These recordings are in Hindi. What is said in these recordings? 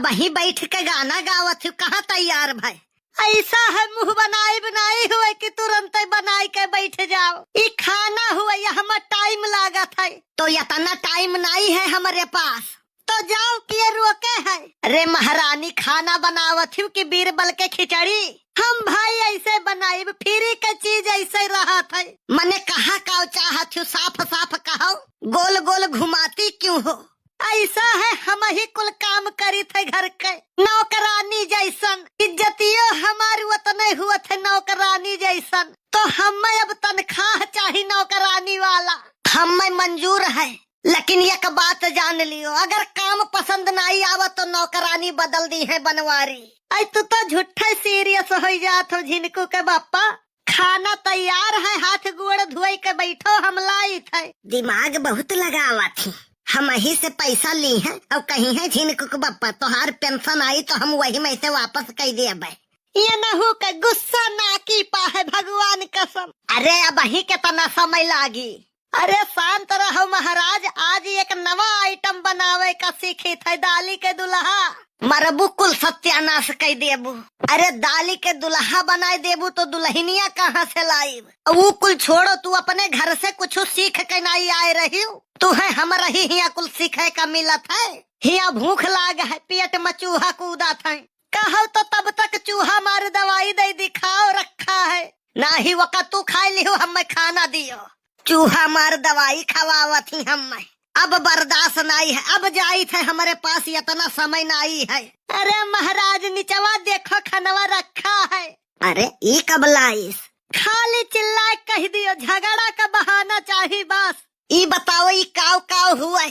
वहीं बैठ के गाना गावत हूँ। कहाँ तैयार भाई? ऐसा है मुंह बनाई बनाई हुए कि तुरंत बनाई के बैठ जाओ। ये खाना हुआ यहाँ टाइम लागत है, तो इतना टाइम नहीं है हमारे पास, तो जाओ किए रोके है। अरे महारानी खाना बनावत हूँ कि बीरबल के खिचड़ी? हम भाई ऐसे बनाई फ्री का चीज ऐसे रहा था। मैंने कहा का चाहत हूँ, साफ साफ कहो, गोल गोल घुमाती क्यों हो? ऐसा है हम ही कुल काम करी थे घर के नौकरानी जैसन, इज्जतियो हमारी उतने हुआ थे नौकरानी जैसन, तो हमें अब तनख्वाह चाहिए नौकरानी वाला। हमें मंजूर है, लेकिन एक बात जान लियो, अगर काम पसंद नहीं आवा तो नौकरानी बदल दी है बनवारी। आई तू तो झूठे सीरियस हो जात हो झिनकू के बापा। खाना तैयार है, हाथ गोड़ धोए के बैठो, हम लाई थे। दिमाग बहुत लगावा थी, हम ही से पैसा ली है और कहीं है झिनकू के बापा तोहार पेंशन आई तो हम वही में से वापस कर दे। ये न हो के गुस्सा ना की पा है भगवान कसम। अरे अब ही कितना समय लागी? अरे शांत रहो महाराज, आज एक नवा आइटम बनावे का सीखी थे, दाली के दुल्हा। मरबू कुल सत्यानाश कर देबू। अरे दाली के दुल्हा बनाए देबू तो दुल्हनिया कहाँ से लाइब? वो कुल छोड़ो, तू अपने घर से कुछ सीख के नहीं आए रही हो। तू है हमारा ही हिया कुल सीखे का मिलत है। हिया भूख लाग है, पेट में चूहा कूदा था, कहो तो तब तक चूहा मार दवाई दे दिखाओ रखा है, ना ही वक़्त तू खा लियो हमें खाना दियो। चूहा मार दवाई खवावत ही हमें, अब बर्दाश्त नहीं है, अब जाई थे, हमारे पास इतना समय नहीं है। अरे महाराज निचवा देखो खनवा रखा है। अरे ये कब लाइस? खाली चिल्ला कह दियो, झगड़ा का बहाना चाहिए बस। ये बताओ ये काव काव हुआ है?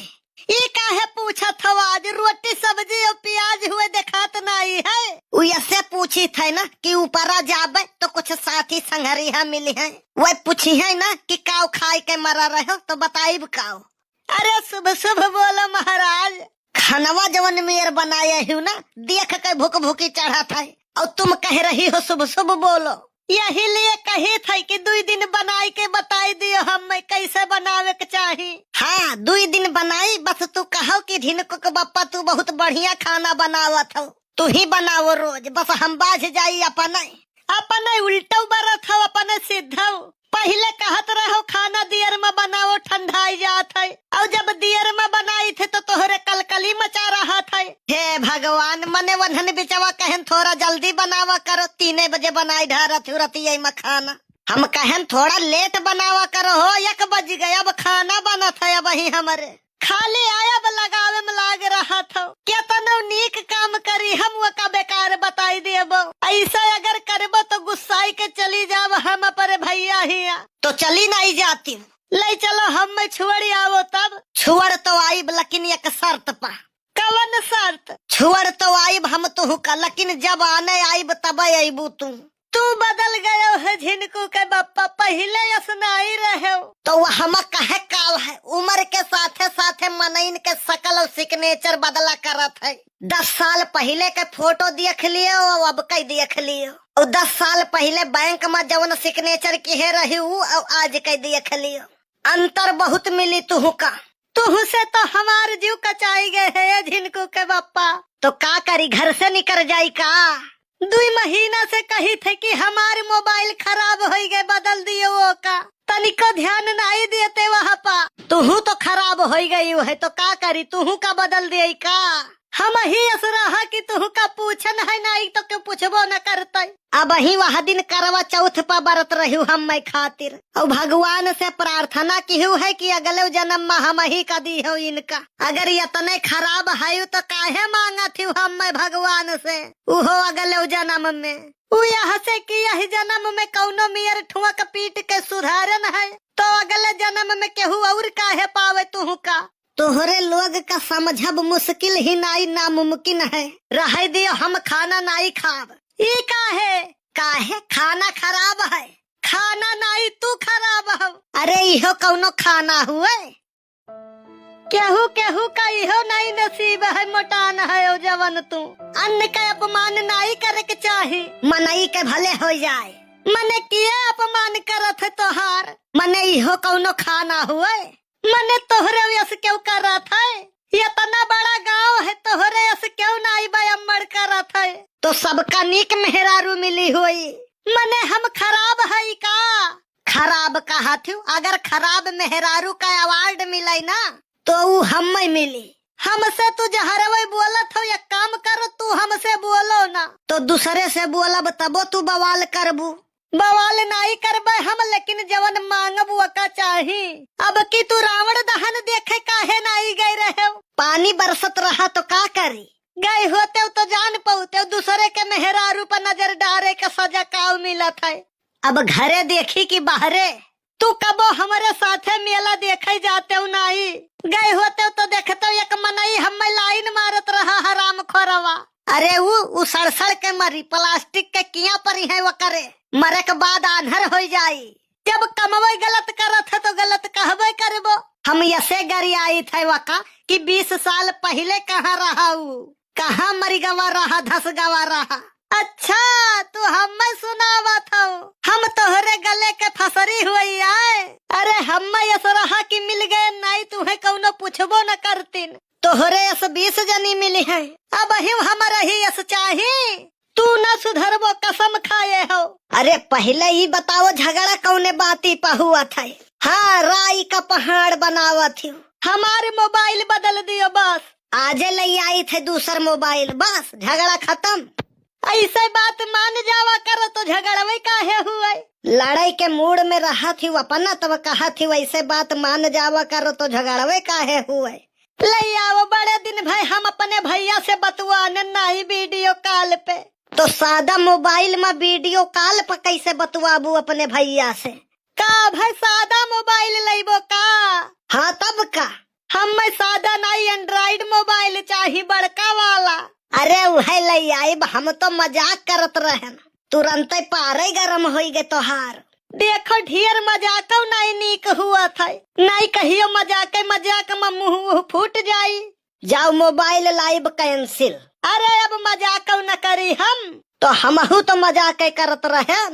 ये काहे पूछा था? आज रोटी सब्जी और प्याज हुए देखात नहीं है। वो ऐसे पूछी थे ना कि ऊपरा जाबे तो कुछ साथी संगरिया मिली है, वह पूछी है ना कि काव खाए के मरा रहे तो बताइब काव। अरे शुभ शुभ बोलो महाराज। खानवा जवन मेयर बनाया हूँ ना, देख के भूख भूखी चढ़ा था और तुम कह रही हो शुभ शुभ बोलो। यही लिए कही थी कि 2 दिन बनाई के बताई दियो हमें कैसे बनावे के चाहिए। हाँ 2 दिन बनाई, बस तू कहो कि झिनकू के बापा तू बहुत बढ़िया खाना बनावत हो, तू ही बनाओ रोज, बस हम बाझ जाई अपने उल्टो बरत हो, अपने सिद्धो। पहले कहत रहो खाना दियर में बनाओ ठंडाई जात है, और जब दियर में बनाई थे तो तोहरे कलकली मचा रहा था। हे भगवान, मने वन्हन बिचवा कहन थोड़ा जल्दी बनावा करो, 3 बजे बनाई ढारत रतिये में खाना। हम कहन थोड़ा लेट बनावा करो, हो 1 बज गया, अब खाना बना था वही हमारे। खाली आया लगावे में लाग रहा था, क्या तनो नीक काम करी हम वो का बेकार बताई देबो। ऐसा अगर करबो तो गुस्साई के चली जाव हम पर भैया हिया, तो चली नहीं जाती। ले चलो हम में छुअड़ी आवो तब। छुअड़ तो आईब, लेकिन एक शर्त पा। कवन शर्त? छुअड़ तो आईब हम तो का, लेकिन जब आने आईब तब आईबू तू बदल गयो है झिनकू के बापा, पहले असनाई रहे तो वह हम कहे काव है, उम्र के साथे साथे मनइन के शकल और सिग्नेचर बदला करत है। 10 साल पहले के फोटो देख लियो और अब कई देख लियो, और 10 साल पहले बैंक में जवन सिग्नेचर किहे रही और आज कई देख लियो, अंतर बहुत मिली तुहू का। तुहू से तो हमार जीव कचाई गए है झिनकू के बापा, तो का करी, घर से निकल जाई का? 2 महीना से कही थे कि हमारे मोबाइल खराब हो गए, बदल दियो वो का, तनिको ध्यान नहीं देते वहाँ पा। तुहू तो खराब हो गई है तो का करी, तुहू का बदल दिए का? हम ही रहा कि तुहू का पूछन है नहीं तो क्यों पूछबो न करते। अब ही वह दिन करवा चौथ पर बरत रही हम मैं खातिर, और भगवान से प्रार्थना की है कि अगले जन्म में हम ही का दी हो इनका। अगर इतने खराब है तो काहे मांगा थी हम मैं भगवान से, उहो अगले जन्म में। यहाँ से कि यही जन्म में कौनो मियर ठुआ पीट के सुधारन है, तो अगले जन्म में केहू और काहे पावे तुहू का। तोहरे लोग का समझब मुश्किल ही नहीं, नामुमकिन है। रह दियो हम खाना नहीं खाब। ये काहे खाना खराब है? खाना नहीं तू खराब हो। अरे इहो कौनो खाना हुए? केहू केहू का इहो नहीं नसीब है, मोटान है ओ जवन तू। अन्न का अपमान नहीं करे के चाही, मनई के भले हो जाए। मने किए अपमान करत है तोहार? मने इहो कौनो खाना हुए? मने तोहरे यस क्यों कर रहा था? इतना बड़ा गांव है, तोहरे यस क्यों नहीं बा नीक मेहरारू मिली हुई। मने हम खराब है का? खराब कहा थी, अगर खराब मेहरारू का अवार्ड मिले ना तो वो हम मिली। हमसे तू जहरवे बोलत हो, एक काम करो तू हमसे बोलो ना तो दूसरे से बोलब तबो तू बवाल करबू। बवाल नहीं करबे हम, लेकिन जवन मांगब वका चाही। अब की तू रावण दहन देखे काहे नहीं गई रहे? पानी बरसत रहा तो का करी? गए होते तो जान पौते दूसरे के मेहरारू पर नजर डारे का सजा काव मिलत है। अब घरे देखी कि बाहरे? तू कबो हमारे साथे मेला देखे जाते हो नहीं? गए होते तो देखते एक मनई हमें लाइन मारत रहा हराम खोरवा। अरे वो सड़सड़ के मरी, प्लास्टिक के किया परी है वो करे, मरे के बाद आंधर हो जाई। जब कमवे गलत करत है तो गलत कहबे करबो। हम ऐसे गरियाई थे वका कि 20 साल पहले कहाँ रहा हूँ, कहाँ मरी गवा रहा, धस गवा रहा। अच्छा तू हमें सुनावा था, हम तोहरे गले के फसरी हुई आए। अरे हमें ऐसा रहा कि मिल गए नहीं, तुम्हें कौनो पूछबो न करतीन। तोहरे ऐस 20 जनी मिली है, अब हमारा ही ऐस चाहिए। तू न सुधरबो कसम खाए हो। अरे पहले ही बताओ झगड़ा कौने बाती पर हुआ था? हाँ, राई का पहाड़ बनावा थी। हमारे मोबाइल बदल दियो बस, आजे ले आई थे दूसर मोबाइल, बस झगड़ा खत्म। ऐसे बात मान जावा करो तो झगड़वे काहे हुए? लड़ाई के मूड में रहा थी अपना तब कहा थी वैसे बात मान जावा करो तो झगड़वे काहे हुए? ले आओ बड़े दिन भाई, हम अपने भैया से बतवाने नहीं वीडियो कॉल पे। तो सादा मोबाइल में वीडियो कॉल पर कैसे बतवाबू अपने भैया से? का भाई सादा मोबाइल लेबो का? हाँ तब का, हमें सादा नहीं एंड्रॉइड मोबाइल चाहिए, बड़का वाला। अरे वह ले आइब, हम तो मजाक करत रहे, तुरंत पारे गरम हो गए तोहार। देखो ढेर मजाक नहीं नीक हुआ था, नहीं कहियो मजाक मजाक में मुंह फूट जाई। जाओ मोबाइल लाइब कैंसिल। अरे अब मजाक न करी हम तो हमहू तो मजाक करत रहे।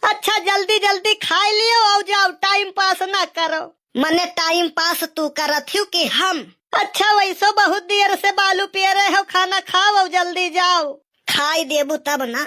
अच्छा जल्दी जल्दी खा लियो और जाओ, टाइम पास न करो। मने टाइम पास तू करत हूँ कि हम? अच्छा वैसो बहुत देर से बालू पिए रहे हो, खाना खाओ जल्दी जाओ। खाई देबू तब ना।